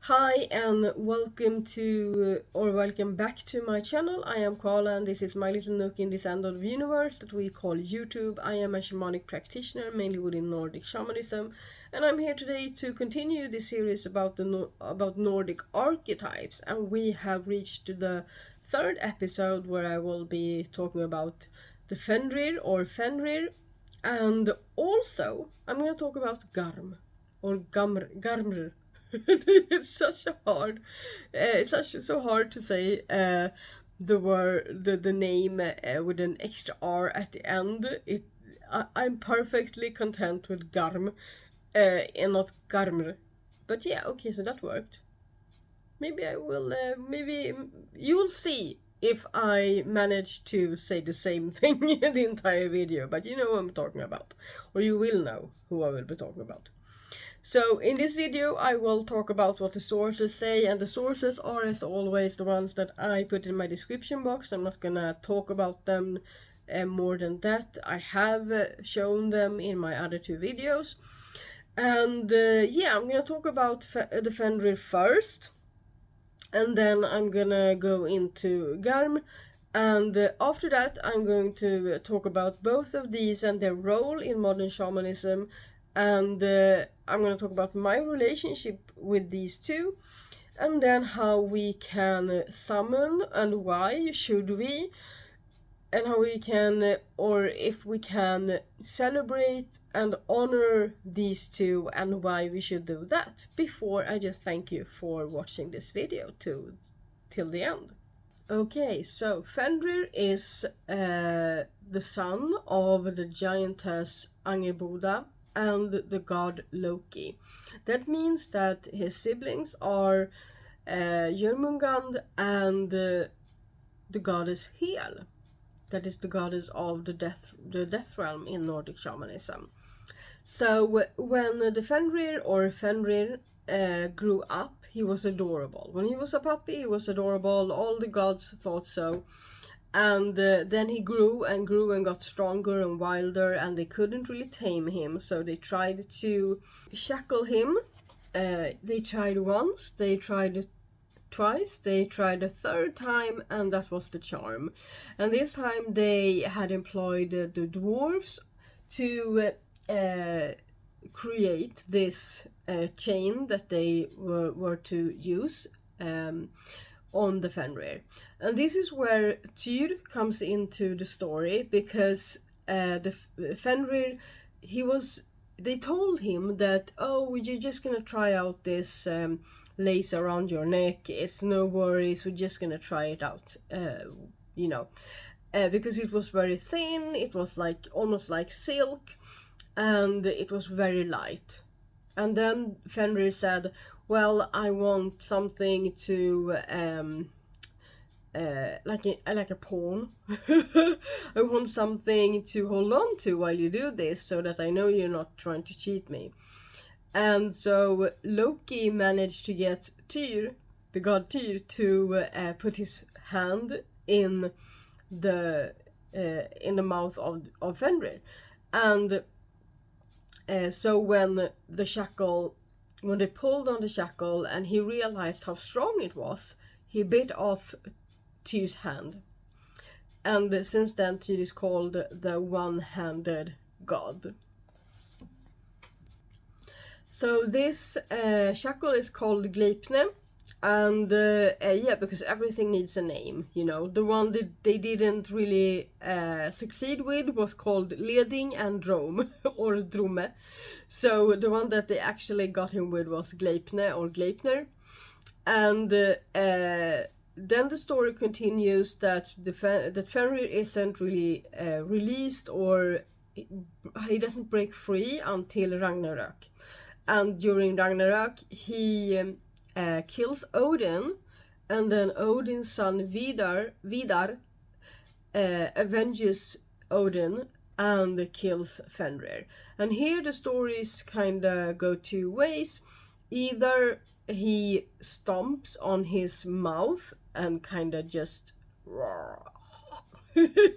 Hi and welcome back to my channel. I am Koala and this is my little nook in this end of the universe that we call YouTube. I am a shamanic practitioner mainly within Nordic shamanism, and I'm here today to continue this series about Nordic archetypes, and we have reached the third episode where I will be talking about the Fenrir or Fenrir, and also I'm going to talk about Garm or Garmr. It's such a hard so hard to say the name with an extra R at the end. I'm perfectly content with Garm and not Garmr, but yeah, okay, so that worked. Maybe I will maybe you'll see if I manage to say the same thing in the entire video, but you know what I'm talking about, or you will know who I will be talking about. So in this video I will talk about what the sources say, and the sources are as always the ones that I put in my description box. I'm not gonna talk about them more than that. I have shown them in my other two videos. And yeah, I'm gonna talk about the Fenrir first, and then I'm gonna go into Garm, and after that I'm going to talk about both of these and their role in modern shamanism, and I'm going to talk about my relationship with these two, and then how we can summon and why should we, and how we can, or if we can, celebrate and honor these two and why we should do that. Before I just thank you for watching this video till the end. Okay, so Fenrir is the son of the giantess Angerboda and the god Loki. That means that his siblings are Jörmungand and the goddess Hel. That is the goddess of the death realm in Nordic shamanism. So when the Fenrir grew up, he was adorable. When he was a puppy, he was adorable. All the gods thought so. And then he grew and got stronger and wilder, and they couldn't really tame him, so they tried to shackle him. They tried once, they tried twice, they tried a third time, and that was the charm. And this time they had employed the dwarves to create this chain that they were to use on the Fenrir. And this is where Tyr comes into the story, because the Fenrir, they told him that, oh, you're just gonna try out this lace around your neck, it's no worries, we're just gonna try it out, because it was very thin, it was like almost like silk, and it was very light. And then Fenrir said, well, I want something to like a pawn. I want something to hold on to while you do this, so that I know you're not trying to cheat me. And so Loki managed to get Tyr, the god Tyr, to put his hand in the mouth of Fenrir. And so when they pulled on the shackle and he realized how strong it was, he bit off Tyr's hand. And since then Tyr is called the one-handed god. So this shackle is called Gleipne, and yeah, because everything needs a name, you know. The one that they didn't really succeed with was called Leding and Drome, or Drome. So the one that they actually got him with was Gleipne or Gleipner. And then the story continues that that Fenrir isn't really released, or he doesn't break free until Ragnarök. And during Ragnarök he kills Odin, and then Odin's son Vidar avenges Odin and kills Fenrir. And here the stories kinda go two ways. Either he stomps on his mouth and kinda just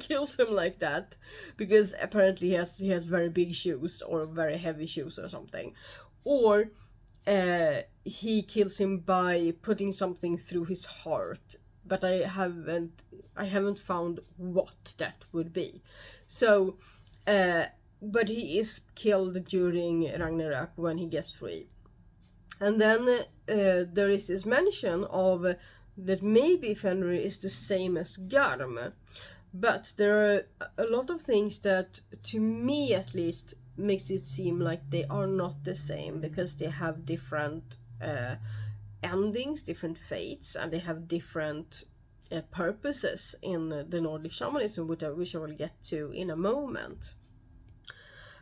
kills him like that, because apparently he has very big shoes or very heavy shoes or something, or he kills him by putting something through his heart, but I haven't found what that would be. So, but he is killed during Ragnarok when he gets free. And then there is this mention of that maybe Fenrir is the same as Garm, but there are a lot of things that, to me at least, makes it seem like they are not the same, because they have different endings, different fates, and they have different purposes in the Nordic shamanism, which I will get to in a moment.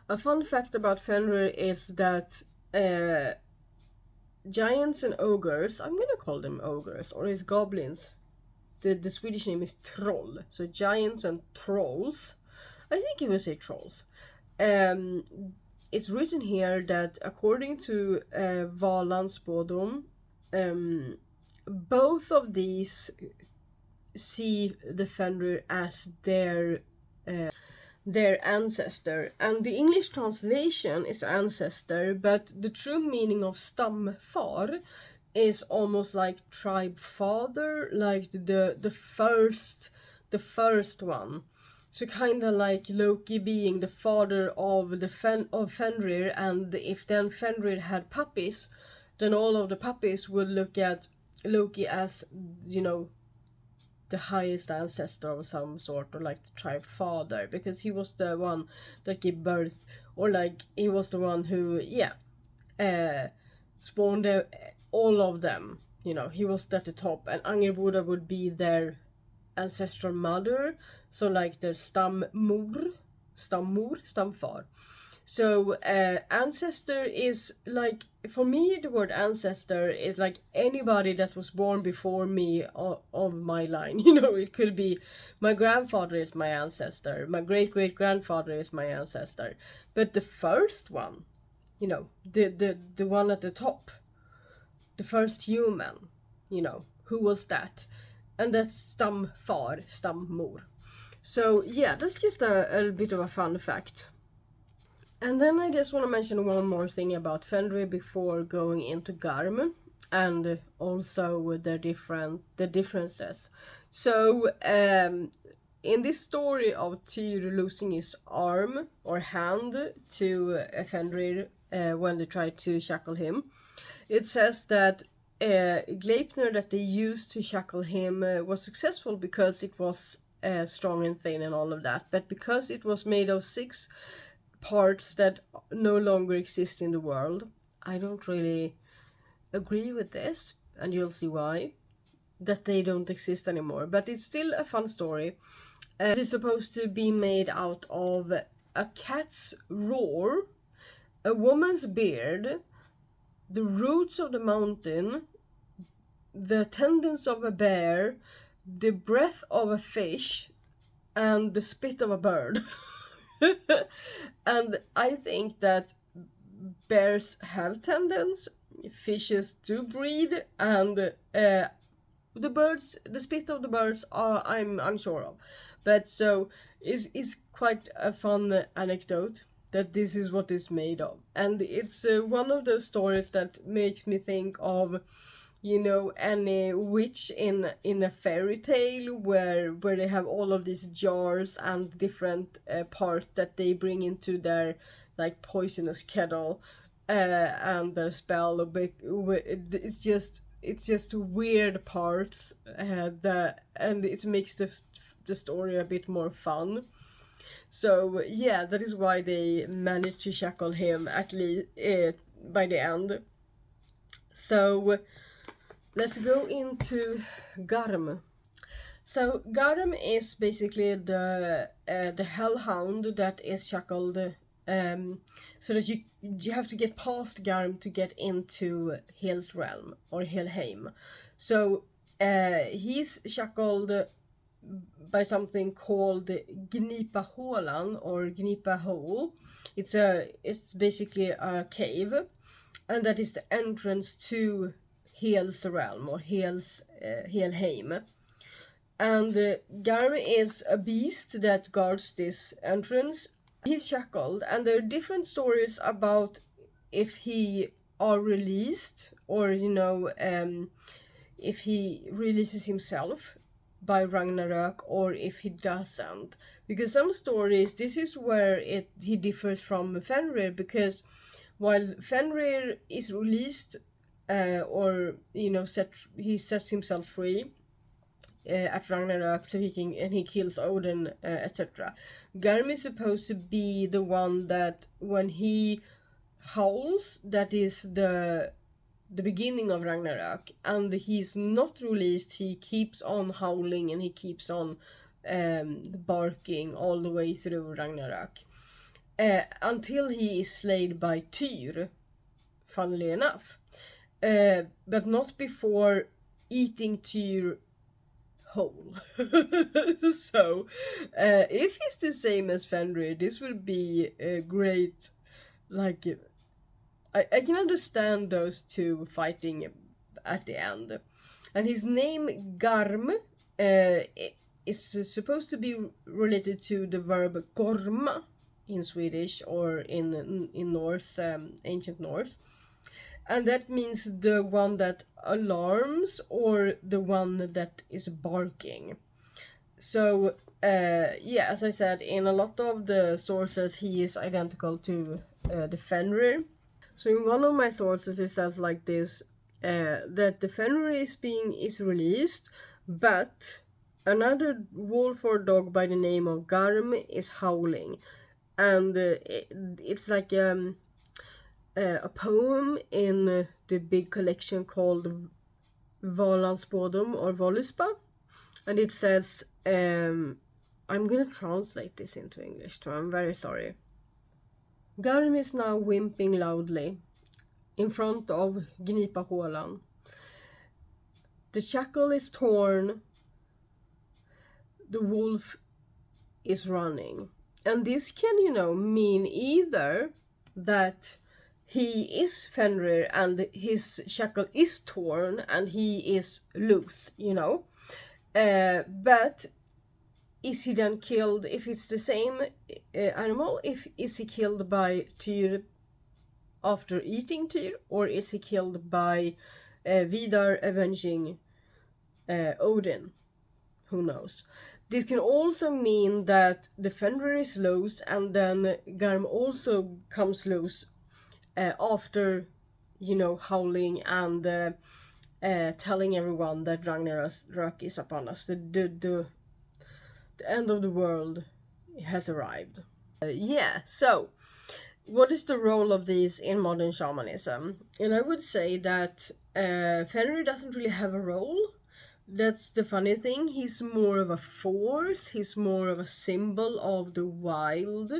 A fun fact about Fenrir is that giants and ogres, I'm gonna call them ogres, or is goblins. The Swedish name is troll. So giants and trolls. I think you would say trolls. It's written here that according to Valan's spådom, both of these see the Fenrir as their ancestor, and the English translation is ancestor, but the true meaning of stamfar is almost like tribe father, like the first one. So kind of like Loki being the father of of Fenrir, and if then Fenrir had puppies, then all of the puppies would look at Loki as, you know, the highest ancestor of some sort, or like the tribe father, because he was the one that gave birth, or like he was the one who spawned all of them. You know, he was at the top, and Angerboda would be their ancestral mother, so like their stammor, stamfar. So ancestor is like, for me the word ancestor is like anybody that was born before me of my line. You know, it could be my grandfather is my ancestor, my great-great-grandfather is my ancestor, but the first one, you know, the one at the top, the first human, you know, who was that? And that's stamfar, stammor. So yeah, that's just a bit of a fun fact. And then I just want to mention one more thing about Fenrir before going into Garm, and also the differences. So in this story of Tyr losing his arm or hand to Fenrir when they tried to shackle him, it says that Gleipnir that they used to shackle him was successful because it was strong and thin and all of that, but because it was made of 6 parts that no longer exist in the world, I don't really agree with this, and you'll see why, that they don't exist anymore. But it's still a fun story. It is supposed to be made out of a cat's roar, a woman's beard, the roots of the mountain, the tendons of a bear, the breath of a fish, and the spit of a bird. And I think that bears have tendons, fishes do breathe, and the spit of the birds I'm unsure of. But so is quite a fun anecdote that this is what it's made of. And it's one of those stories that makes me think of, you know, any witch in a fairy tale where they have all of these jars and different parts that they bring into their like poisonous kettle and their spell. It's just weird parts and it makes the story a bit more fun. So yeah, that is why they managed to shackle him at least by the end. So let's go into Garm. So Garm is basically the hellhound that is shackled, so that you have to get past Garm to get into Hel's realm or Helheim. So he's shackled by something called Gnipahålan or Gnipa Hole. It's basically a cave, and that is the entrance to Hel's realm or Helheim. And Garm is a beast that guards this entrance. He's shackled, and there are different stories about if he are released, or if he releases himself by Ragnarök, or if he doesn't. Because some stories, this is where he differs from Fenrir, because while Fenrir is released, or he sets himself free at Ragnarök, so he kills Odin, etc. Garm is supposed to be the one that when he howls, that is the beginning of Ragnarök, and he's not released. He keeps on howling and he keeps on barking all the way through Ragnarök, until he is slayed by Tyr, funnily enough, but not before eating Tyr whole. So if he's the same as Fenrir, this would be a great, like, I can understand those two fighting at the end. And his name Garm is supposed to be related to the verb gorma in Swedish, or in Norse, ancient Norse. And that means the one that alarms, or the one that is barking. So, as I said, in a lot of the sources, he is identical to the Fenrir. So in one of my sources, it says like this, that the Fenrir is released, but another wolf or dog by the name of Garm is howling. And it's like a poem in the big collection called Valandsbodum or Voluspa, and it says, I'm gonna translate this into English, so I'm very sorry. Garm is now whimpering loudly in front of Gnipahålan. The shackle is torn, the wolf is running. And this can, mean either that he is Fenrir and his shackle is torn and he is loose, but is he then killed, if it's the same animal, is he killed by Tyr after eating Tyr, or is he killed by Vidar avenging Odin? Who knows? This can also mean that the Fenrir is loose and then Garm also comes loose after, howling and telling everyone that Ragnarök is upon us. The end of the world has arrived. So what is the role of these in modern shamanism? And I would say that Fenrir doesn't really have a role. That's the funny thing. He's more of a force. He's more of a symbol of the wild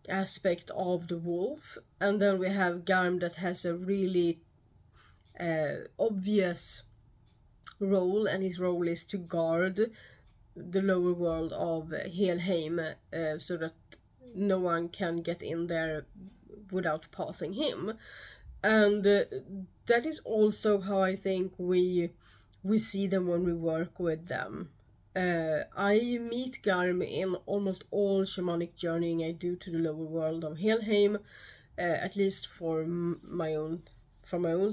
aspect of the wolf. And then we have Garm that has a really obvious role, and his role is to guard the lower world of Helheim, so that no one can get in there without passing him. And that is also how I think we see them when we work with them. I meet Garm in almost all shamanic journeying I do to the lower world of Helheim, at least for my own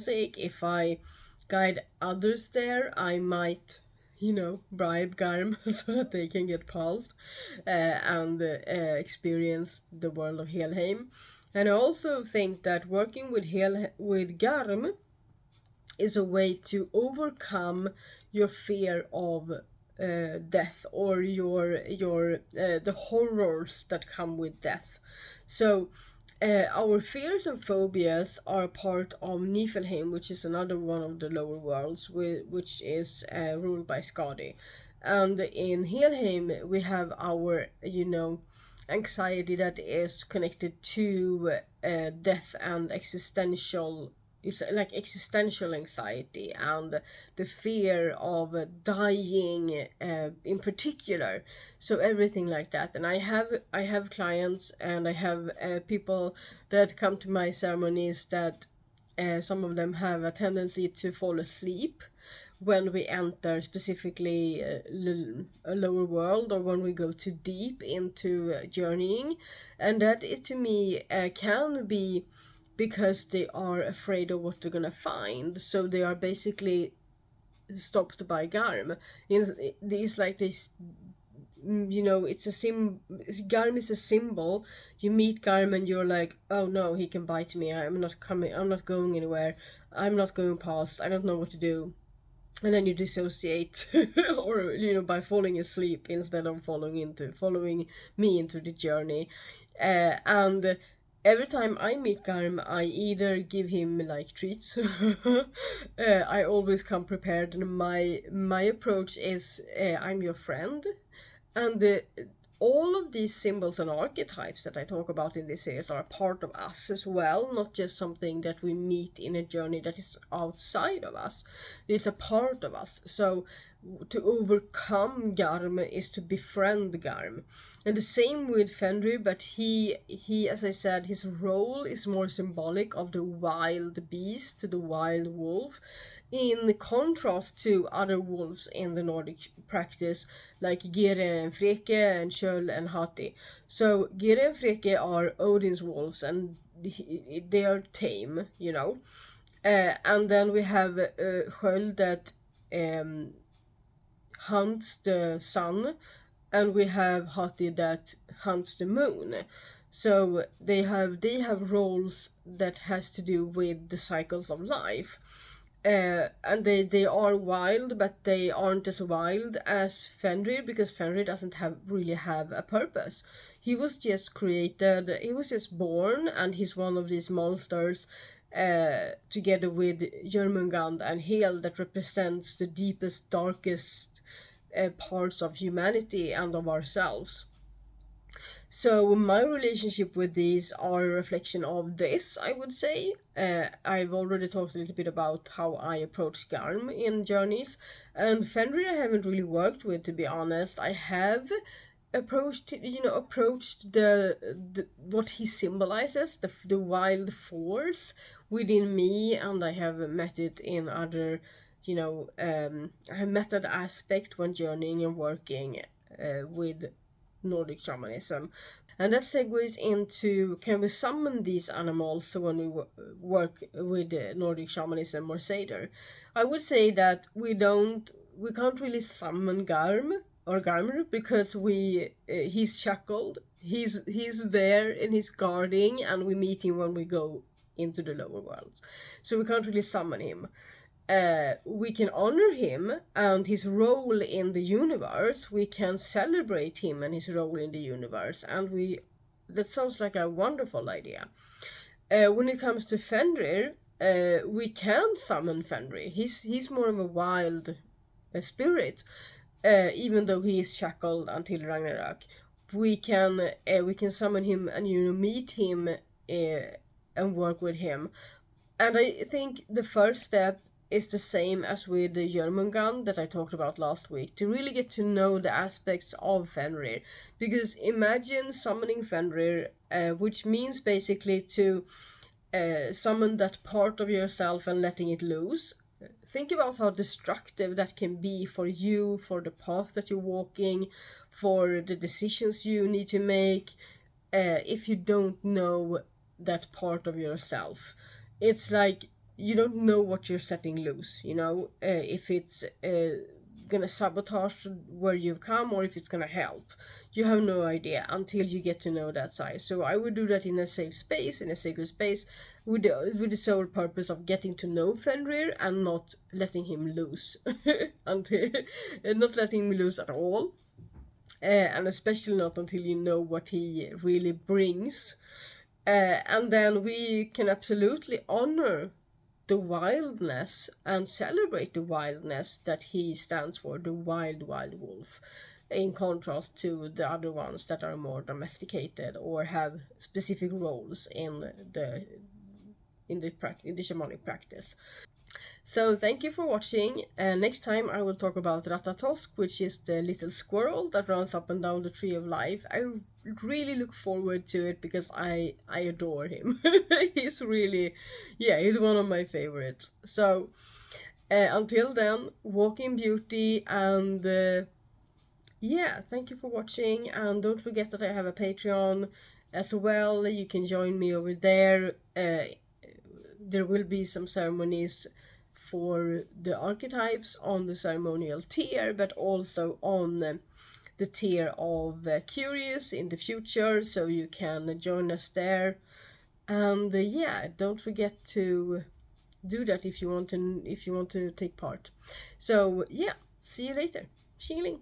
sake. If I guide others there, I might, bribe Garm so that they can get past and experience the world of Helheim. And I also think that working with Garm is a way to overcome your fear of death, or your the horrors that come with death. So our fears and phobias are part of Niflheim, which is another one of the lower worlds, which is ruled by Skadi. And in Helheim we have our anxiety that is connected to death and existential. It's like existential anxiety and the fear of dying in particular. So everything like that. And I have clients and I have people that come to my ceremonies that some of them have a tendency to fall asleep when we enter specifically a lower world, or when we go too deep into journeying. And that is, to me, can be because they are afraid of what they're gonna find. So they are basically stopped by Garm. It's like this, it's Garm is a symbol. You meet Garm and you're like, oh no, he can bite me. I'm not going anywhere. I'm not going past. I don't know what to do. And then you dissociate, or by falling asleep instead of following me into the journey. And every time I meet Garm, I either give him like treats. I always come prepared, and my approach is, I'm your friend, and all of these symbols and archetypes that I talk about in this series are a part of us as well, not just something that we meet in a journey that is outside of us. It's a part of us. So to overcome Garm is to befriend Garm. And the same with Fenrir, but he, as I said, his role is more symbolic of the wild beast, the wild wolf, in contrast to other wolves in the Nordic practice, like Gere and Freke and Kjöll and Hati. So Gere and Freke are Odin's wolves, and they are tame, and then we have Kjöll that hunts the sun, and we have Hati that hunts the moon. So they have roles that has to do with the cycles of life. And they are wild, but they aren't as wild as Fenrir, because Fenrir doesn't really have a purpose. He was just created, he was just born, and he's one of these monsters, together with Jörgen and Hel, that represents the deepest, darkest parts of humanity and of ourselves. So my relationship with these are a reflection of this, I would say. I've already talked a little bit about how I approach Garm in journeys, and Fenrir I haven't really worked with, to be honest. I have approached the what he symbolizes, the wild force within me, and I have met it in other, I have met that aspect when journeying and working with Nordic shamanism. And that segues into, can we summon these animals when we work with Nordic shamanism or Seder? I would say that we can't really summon Garm or Garmr, because he's shackled. He's there and he's guarding, and we meet him when we go into the lower worlds. So we can't really summon him. We can honor him and his role in the universe. We can celebrate him and his role in the universe, and that sounds like a wonderful idea. When it comes to Fenrir, we can summon Fenrir. He's more of a wild spirit, even though he is shackled until Ragnarok. We can summon him and meet him and work with him. And I think the first step is the same as with the Jörgen that I talked about last week, to really get to know the aspects of Fenrir. Because imagine summoning Fenrir, which means basically to summon that part of yourself and letting it loose. Think about how destructive that can be for you, for the path that you're walking, for the decisions you need to make, if you don't know that part of yourself. It's like you don't know what you're setting loose, if it's gonna sabotage where you've come or if it's gonna help. You have no idea until you get to know that side. So I would do that in a safe space, in a sacred space, with the sole purpose of getting to know Fenrir and not letting him loose, not letting him loose at all, and especially not until you know what he really brings. And then we can absolutely honor the wildness and celebrate the wildness that he stands for, the wild wolf, in contrast to the other ones that are more domesticated or have specific roles in the shamanic practice. So thank you for watching. Next time I will talk about Ratatosk, which is the little squirrel that runs up and down the tree of life. I really look forward to it because I adore him. He's really, he's one of my favorites. So until then, walk in beauty, and thank you for watching. And don't forget that I have a Patreon as well. You can join me over there. there will be some ceremonies for the archetypes on the ceremonial tier, but also on the tier of curious in the future, so you can join us there. And yeah, don't forget to do that if you want to take part. So yeah, see you later. Xingling.